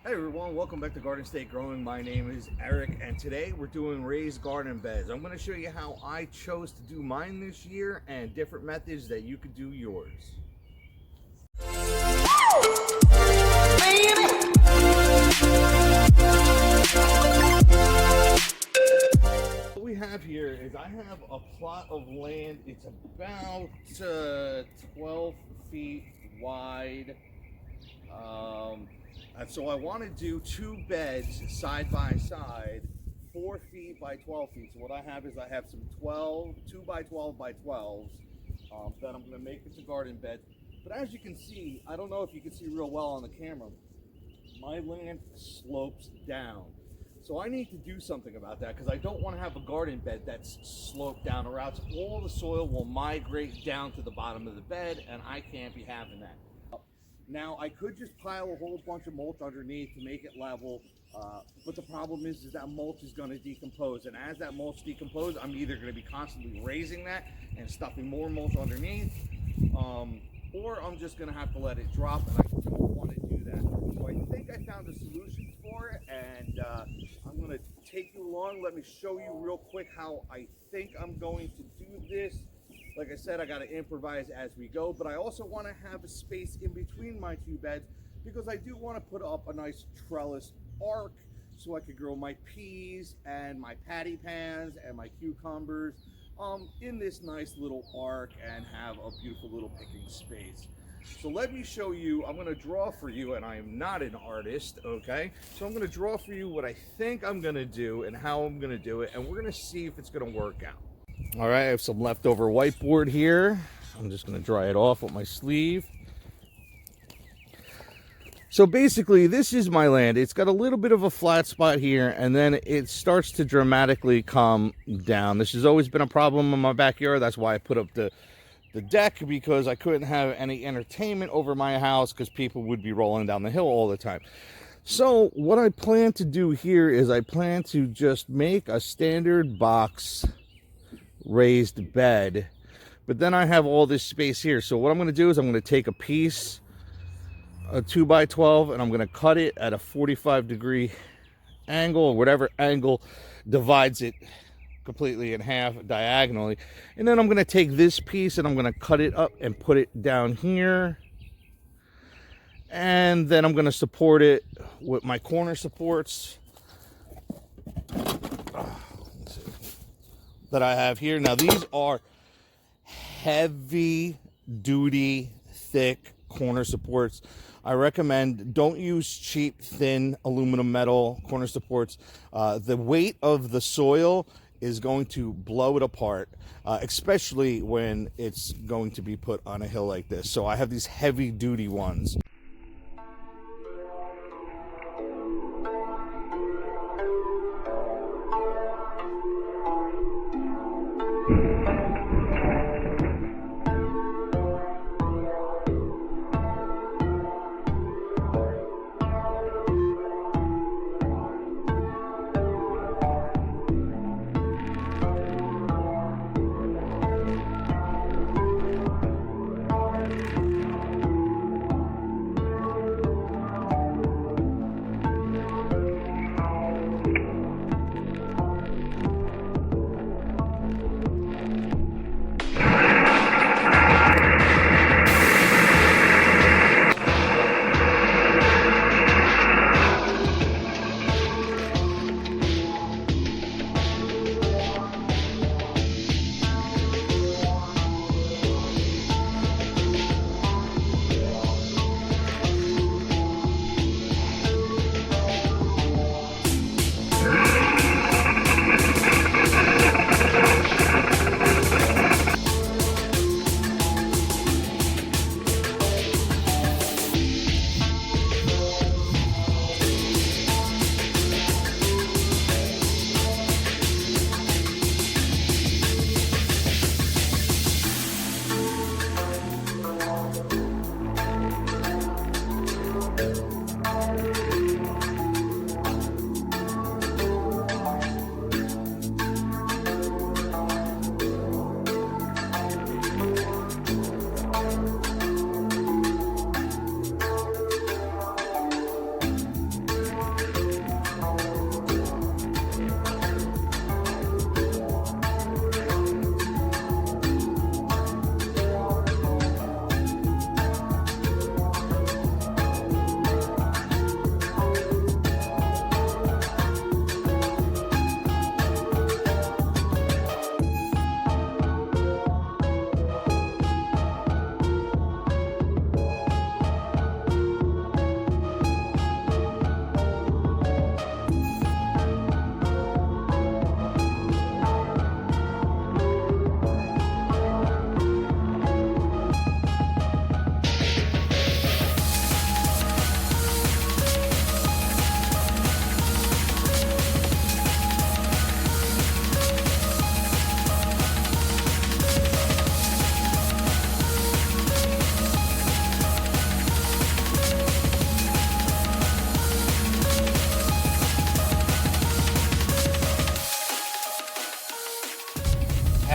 Hey everyone, welcome back to Garden State Growing. My name is Eric and today we're doing raised garden beds. I'm going to show you how I chose to do mine this year and different methods that you could do yours. What we have here is I have a plot of land. It's about 12 feet wide. And so I want to do two beds side by side, 4 feet by 12 feet. So what I have is I have some 2 by 12 by 12s that I'm going to make into garden beds. But as you can see, I don't know if you can see real well on the camera, my land slopes down. So I need to do something about that because I don't want to have a garden bed that's sloped down, or else all the soil will migrate down to the bottom of the bed and I can't be having that. Now, I could just pile a whole bunch of mulch underneath to make it level, but the problem is that mulch is going to decompose, and as that mulch decomposes, I'm either going to be constantly raising that and stuffing more mulch underneath, or I'm just going to have to let it drop, and I don't want to do that. So I think I found a solution for it, and I'm going to take you along. Let me show you real quick how I think I'm going to do this. Like I said, I got to improvise as we go, but I also want to have a space in between my two beds because I do want to put up a nice trellis arc so I could grow my peas and my patty pans and my cucumbers in this nice little arc and have a beautiful little picking space. So let me show you, I'm going to draw for you, and I am not an artist, okay? So I'm going to draw for you what I think I'm going to do and how I'm going to do it, and we're going to see if it's going to work out. All right, I have some leftover whiteboard here. I'm just going to dry it off with my sleeve. So basically, this is my land. It's got a little bit of a flat spot here, and then it starts to dramatically come down. This has always been a problem in my backyard. That's why I put up the deck, because I couldn't have any entertainment over my house because people would be rolling down the hill all the time. So what I plan to do here is I plan to just make a standard box raised bed, but then I have all this space here. So what I'm going to do is I'm going to take a piece, a 2 by 12, and I'm going to cut it at a 45-degree angle, or whatever angle divides it completely in half diagonally. And then I'm going to take this piece and I'm going to cut it up and put it down here, and then I'm going to support it with my corner supports that I have here. Now these are heavy duty thick corner supports. I recommend don't use cheap thin aluminum metal corner supports. The weight of the soil is going to blow it apart, especially when it's going to be put on a hill like this. So I have these heavy duty ones.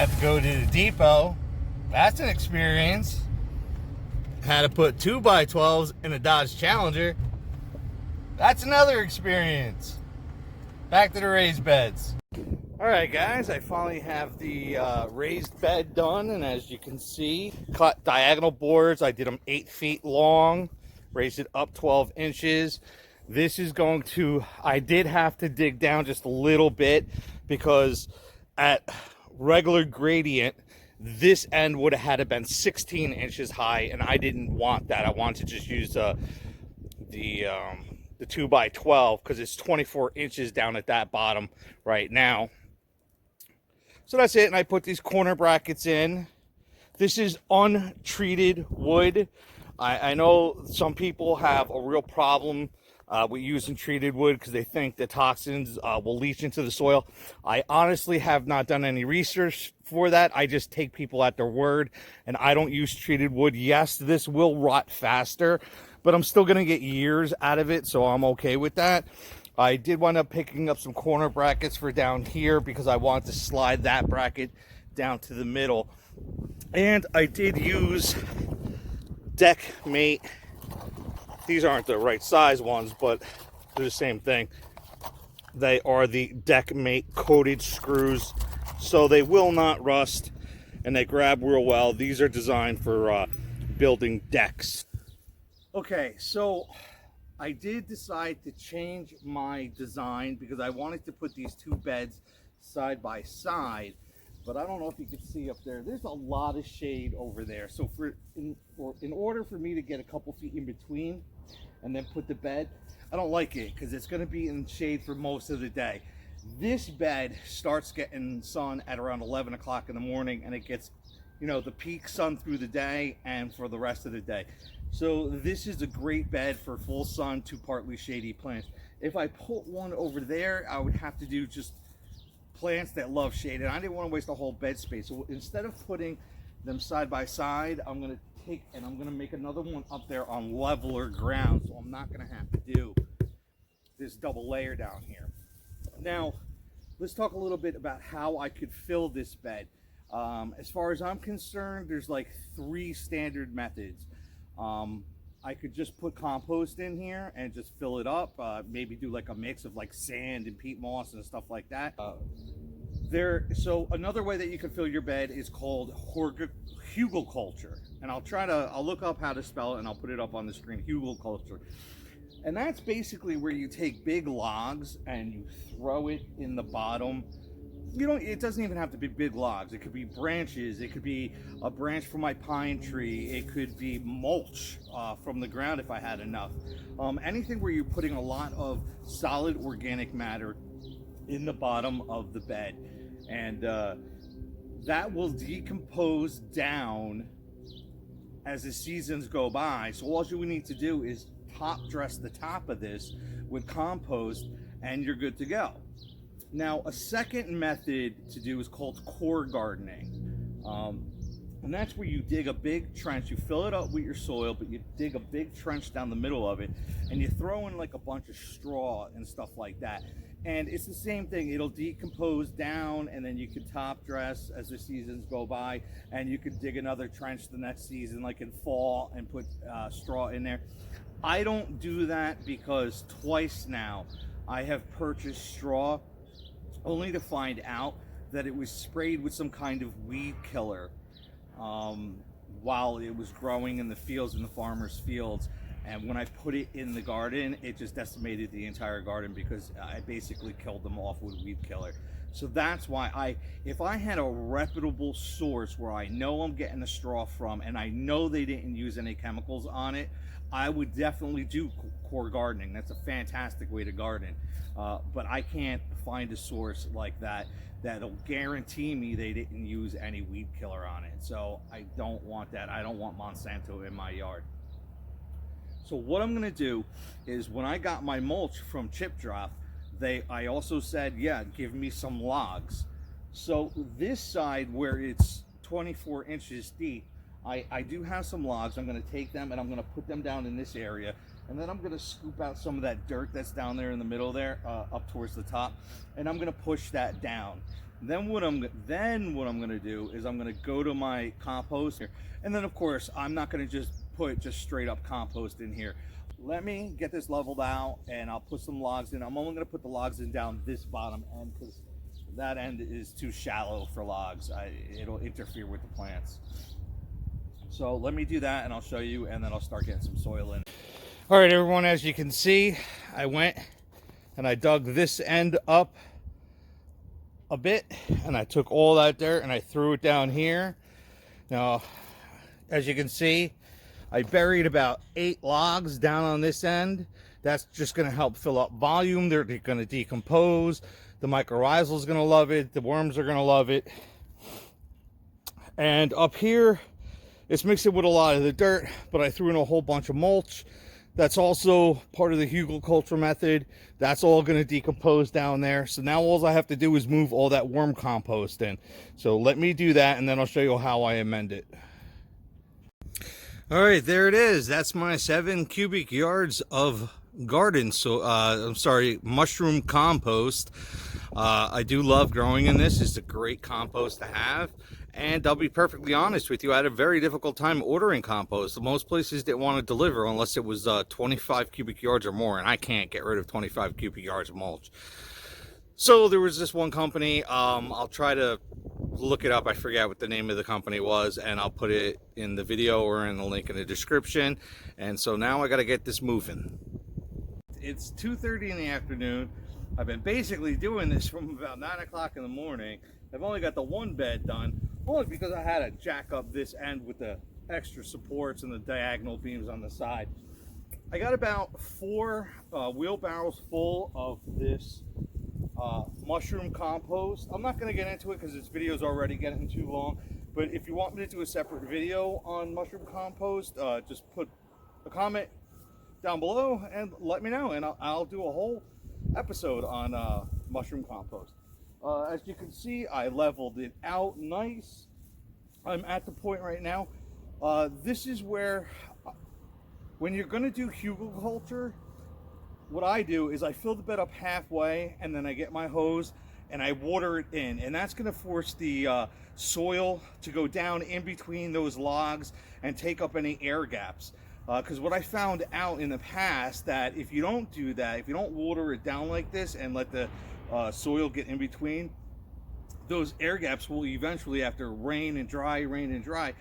have to go to the depot. That's an experience. Had to put 2x12s in a Dodge Challenger. That's another experience. Back to the raised beds. All right, guys, I finally have the raised bed done, and as you can see, cut diagonal boards. I did them 8 feet long, raised it up 12 inches. This is going to, I did have to dig down just a little bit because at regular gradient, this end would have had to been 16 inches high, and I didn't want that. I wanted to just use the 2x12 because it's 24 inches down at that bottom right now. So that's it, and I put these corner brackets in. This is untreated wood. I know some people have a real problem with using treated wood because they think the toxins will leach into the soil. I honestly have not done any research for that. I just take people at their word, and I don't use treated wood. Yes, this will rot faster, but I'm still going to get years out of it, so I'm okay with that. I did wind up picking up some corner brackets for down here because I wanted to slide that bracket down to the middle. And I did use deck mate. These aren't the right size ones, but they're the same thing. They are the deck mate coated screws, so they will not rust and they grab real well. These are designed for building decks. Okay, so I did decide to change my design because I wanted to put these two beds side by side, but I don't know if you can see up there. There's a lot of shade over there. So in order for me to get a couple feet in between and then put the bed, I don't like it because it's going to be in shade for most of the day. This bed starts getting sun at around 11 o'clock in the morning, and it gets, you know, the peak sun through the day and for the rest of the day. So this is a great bed for full sun to partly shady plants. If I put one over there, I would have to do just plants that love shade, and I didn't want to waste the whole bed space. So instead of putting them side by side, I'm going to take and I'm going to make another one up there on leveler ground, so I'm not going to have to do this double layer down here. Now, let's talk a little bit about how I could fill this bed. As far as I'm concerned, there's like 3 standard methods. I could just put compost in here and just fill it up, maybe do like a mix of like sand and peat moss and stuff like that. So another way that you can fill your bed is called Hugelkultur, and I'll look up how to spell it and I'll put it up on the screen. Hugelkultur. And that's basically where you take big logs and you throw it in the bottom. It doesn't even have to be big logs. It could be branches. It could be a branch from my pine tree. It could be mulch from the ground if I had enough. Anything where you're putting a lot of solid organic matter in the bottom of the bed. And that will decompose down as the seasons go by. So all you need to do is top dress the top of this with compost and you're good to go. Now, a second method to do is called core gardening. And that's where you dig a big trench, you fill it up with your soil, but you dig a big trench down the middle of it, and you throw in like a bunch of straw and stuff like that. And it's the same thing. It'll decompose down, and then you can top dress as the seasons go by, and you can dig another trench the next season, like in fall, and put straw in there. I don't do that because twice now I have purchased straw only to find out that it was sprayed with some kind of weed killer while it was growing in the fields, in the farmers' fields. And when I put it in the garden, it just decimated the entire garden because I basically killed them off with weed killer. So that's why if I had a reputable source where I know I'm getting the straw from and I know they didn't use any chemicals on it, I would definitely do core gardening. That's a fantastic way to garden. But I can't find a source like that that'll guarantee me they didn't use any weed killer on it. So I don't want that. I don't want Monsanto in my yard. So what I'm gonna do is when I got my mulch from Chip Drop, I also said, yeah, give me some logs. So this side where it's 24 inches deep, I do have some logs. I'm gonna take them and I'm gonna put them down in this area. And then I'm gonna scoop out some of that dirt that's down there in the middle there, up towards the top. And I'm gonna push that down. Then what I'm going to do is I'm going to go to my compost here. And then of course, I'm not going to just put straight up compost in here. Let me get this leveled out and I'll put some logs in. I'm only going to put the logs in down this bottom end because that end is too shallow for logs. It'll interfere with the plants. So let me do that and I'll show you, and then I'll start getting some soil in. All right, everyone, as you can see, I went and I dug this end up a bit and I took all that dirt and I threw it down here. Now, as you can see, I buried about 8 logs down on this end. That's just going to help fill up volume. They're going to decompose. The mycorrhizal is going to love it. The worms are going to love it. And up here, it's mixed in with a lot of the dirt, but I threw in a whole bunch of mulch. That's also part of the Hugelkultur method. That's all going to decompose down there. So now all I have to do is move all that worm compost in. So let me do that, and then I'll show you how I amend it. All right, there it is. That's my 7 cubic yards of garden. So I'm sorry, mushroom compost. I do love growing in this. It's a great compost to have. And I'll be perfectly honest with you, I had a very difficult time ordering compost. Most places didn't want to deliver unless it was 25 cubic yards or more, and I can't get rid of 25 cubic yards of mulch. So there was this one company, I'll try to look it up, I forget what the name of the company was, and I'll put it in the video or in the link in the description. And so now I got to get this moving. It's 2:30 in the afternoon. I've been basically doing this from about 9 o'clock in the morning. I've only got the one bed done, only because I had to jack up this end with the extra supports and the diagonal beams on the side. I got about 4 wheelbarrows full of this mushroom compost. I'm not going to get into it because this video is already getting too long, but if you want me to do a separate video on mushroom compost, just put a comment down below and let me know, and I'll do a whole episode on mushroom compost. As you can see, I leveled it out nice. I'm at the point right now. This is where, when you're going to do Hugelkultur, what I do is I fill the bed up halfway, and then I get my hose and I water it in, and that's going to force the soil to go down in between those logs and take up any air gaps. Because what I found out in the past, that if you don't do that, if you don't water it down like this and let the soil get in between, those air gaps will eventually, after rain and dry,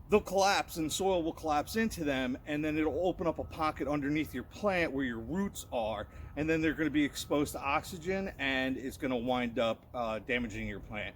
they'll collapse and soil will collapse into them, and then it'll open up a pocket underneath your plant where your roots are, and then they're going to be exposed to oxygen, and it's going to wind up damaging your plant.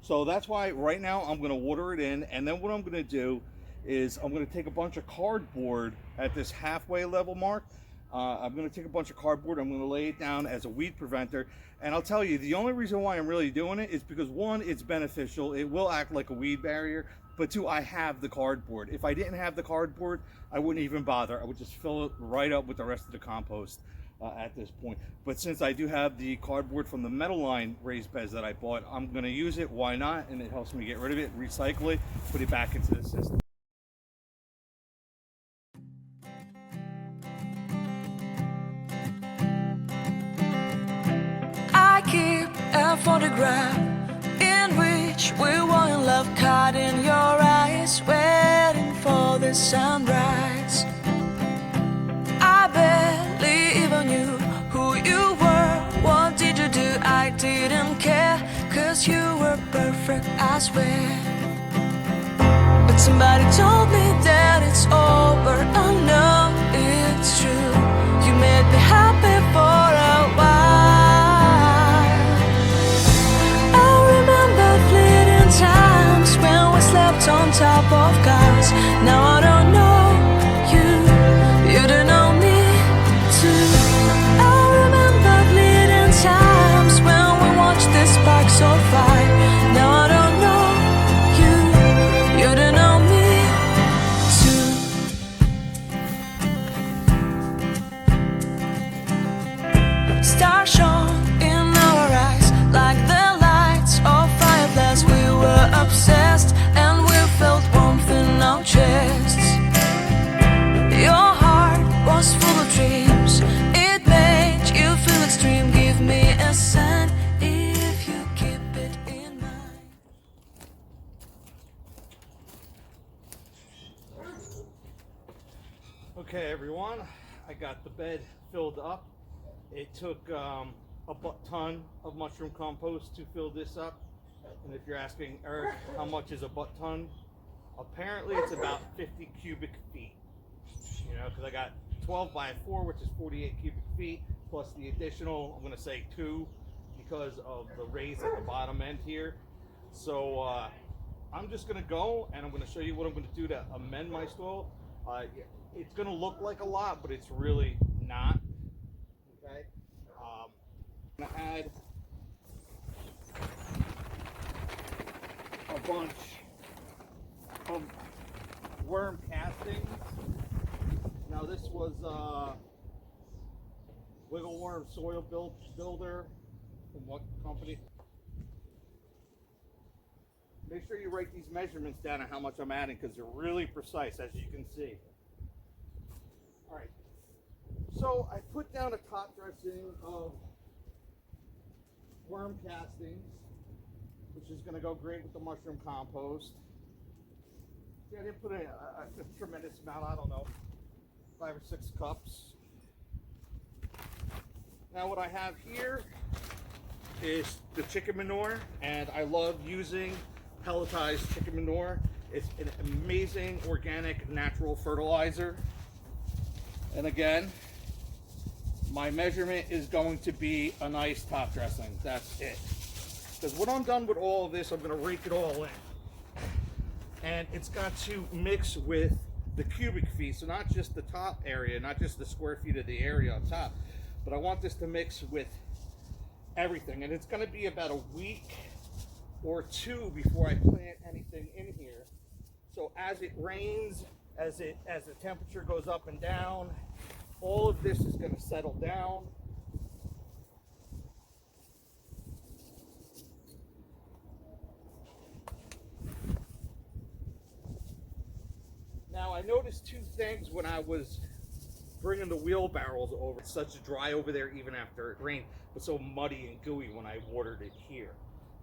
So that's why right now I'm going to water it in, and then what I'm going to do is I'm going to take a bunch of cardboard at this halfway level mark. I'm going to take a bunch of cardboard, I'm going to lay it down as a weed preventer, and I'll tell you, the only reason why I'm really doing it is because, 1, it's beneficial, it will act like a weed barrier, but 2, I have the cardboard. If I didn't have the cardboard, I wouldn't even bother. I would just fill it right up with the rest of the compost at this point. But since I do have the cardboard from the metal line raised beds that I bought, I'm going to use it. Why not? And it helps me get rid of it, recycle it, put it back into the system. I keep a photograph in which we were in love, caught in your eyes, waiting for the sunrise. I barely even knew who you were. What did you do? I didn't care, 'cause you were perfect, I swear. But somebody told me that it's over. Oh no, it's true. You made me happy for a while. I remember fleeting times when we slept on top of cars. Now I don't know you, you don't know me too. I remember fleeting times when we watched the sparks so fire. Now I don't know you, you don't know me too. I got the bed filled up. It took a ton of mushroom compost to fill this up. And if you're asking, Eric, how much is a butt ton? Apparently it's about 50 cubic feet. You know, because I got 12 by 4, which is 48 cubic feet, plus the additional, I'm going to say 2, because of the raise at the bottom end here. So I'm just going to go and I'm going to show you what I'm going to do to amend my soil. It's going to look like a lot, but it's really not. Okay. I'm going to add a bunch of worm castings. Now this was Wiggle Worm Soil Builder. From what company? Make sure you write these measurements down on how much I'm adding, because they're really precise, as you can see. All right, so I put down a top dressing of worm castings, which is going to go great with the mushroom compost. See, I didn't put a tremendous amount, I don't know, 5 or 6 cups. Now what I have here is the chicken manure, and I love using pelletized chicken manure. It's an amazing organic natural fertilizer. And again, my measurement is going to be a nice top dressing. That's it. Because when I'm done with all of this, I'm going to rake it all in. And it's got to mix with the cubic feet, so not just the top area, not just the square feet of the area on top, but I want this to mix with everything. And it's going to be about a week or 2 before I plant anything in here. So as it rains, as the temperature goes up and down, all of this is going to settle down. Now I noticed 2 things when I was bringing the wheelbarrows over. It's such dry over there even after it rained, but so muddy and gooey when I watered it here.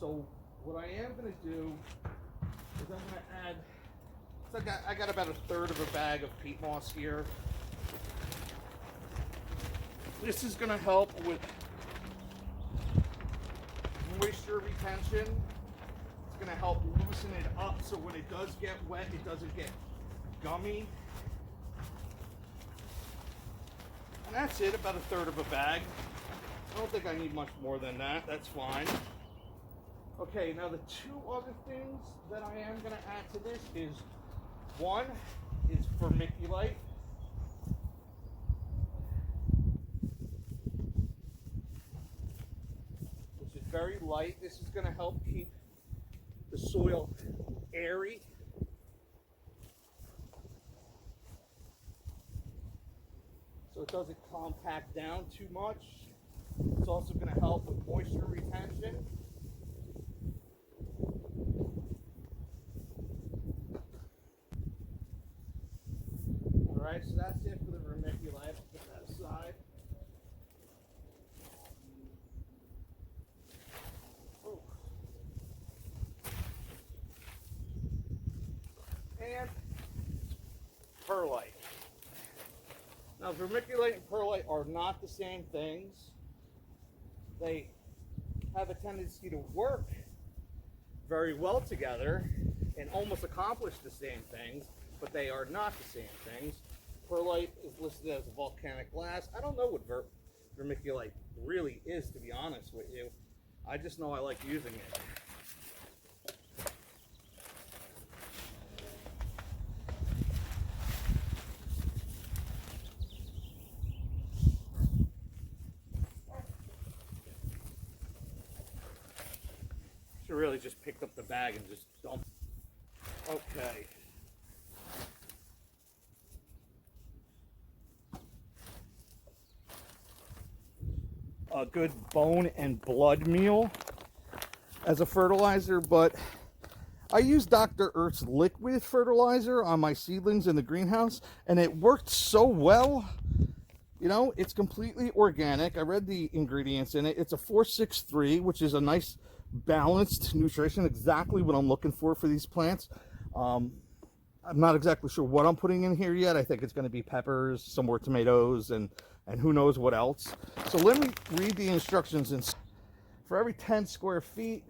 So what I am going to do is I'm going to add, so I got about 1/3 of a bag of peat moss here. This is going to help with moisture retention. It's going to help loosen it up so when it does get wet, it doesn't get gummy. And that's it, about 1/3 of a bag. I don't think I need much more than that. That's fine. Okay, now the 2 other things that I am going to add to this is, one is Vermiculite. Which is very light. This is going to help keep the soil airy. So it doesn't compact down too much. It's also going to help with moisture retention. Alright, so that's it for the vermiculite. I'll put that aside. Oh. And perlite. Now, vermiculite and perlite are not the same things. They have a tendency to work very well together and almost accomplish the same things, but they are not the same things. Perlite is listed as a volcanic glass. I don't know what vermiculite really is, to be honest with you. I just know I like using it. Should really just pick up the bag and just dump. Okay. A good bone and blood meal as a fertilizer, but I use Dr. Earth's liquid fertilizer on my seedlings in the greenhouse, and it worked so well. You know, it's completely organic. I read the ingredients in it. It's a 463, which is a nice balanced nutrition, exactly what I'm looking for these plants. I'm not exactly sure what I'm putting in here yet. I think it's going to be peppers, some more tomatoes, and who knows what else. So let me read the instructions. And for every 10 square feet,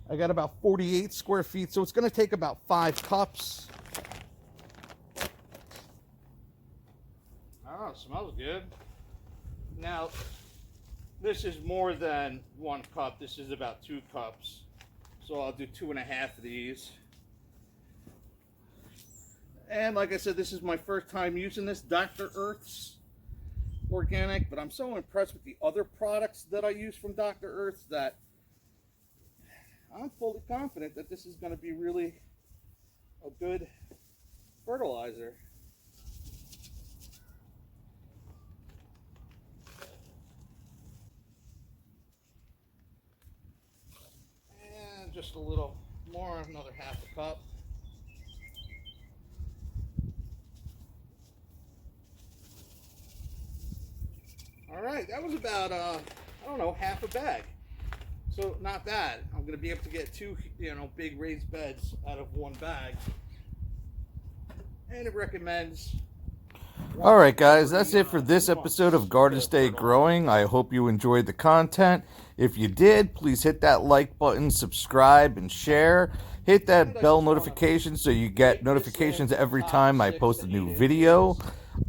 I got about 48 square feet. So it's going to take about 5 cups. Oh, smells good. Now, this is more than 1 cup. This is about 2 cups. So I'll do 2.5 of these. And like I said, this is my first time using this Dr. Earth's organic, but I'm so impressed with the other products that I use from Dr. Earth's that I'm fully confident that this is going to be really a good fertilizer. And just a little more, another 1/2 cup. All right, that was about, I don't know, 1/2 a bag. So not bad. I'm going to be able to get 2, big raised beds out of 1 bag. And it recommends. All right, guys, that's it for this episode of Garden Stay Growing. I hope you enjoyed the content. If you did, please hit that like button, subscribe, and share. Hit that bell notification so you get notifications every time I post a new video.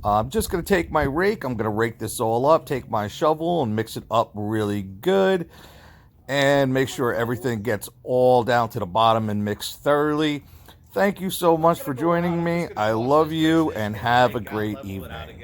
I'm just going to take my rake. I'm going to rake this all up, take my shovel, and mix it up really good. And make sure everything gets all down to the bottom and mixed thoroughly. Thank you so much for joining me. I love you and have a great evening.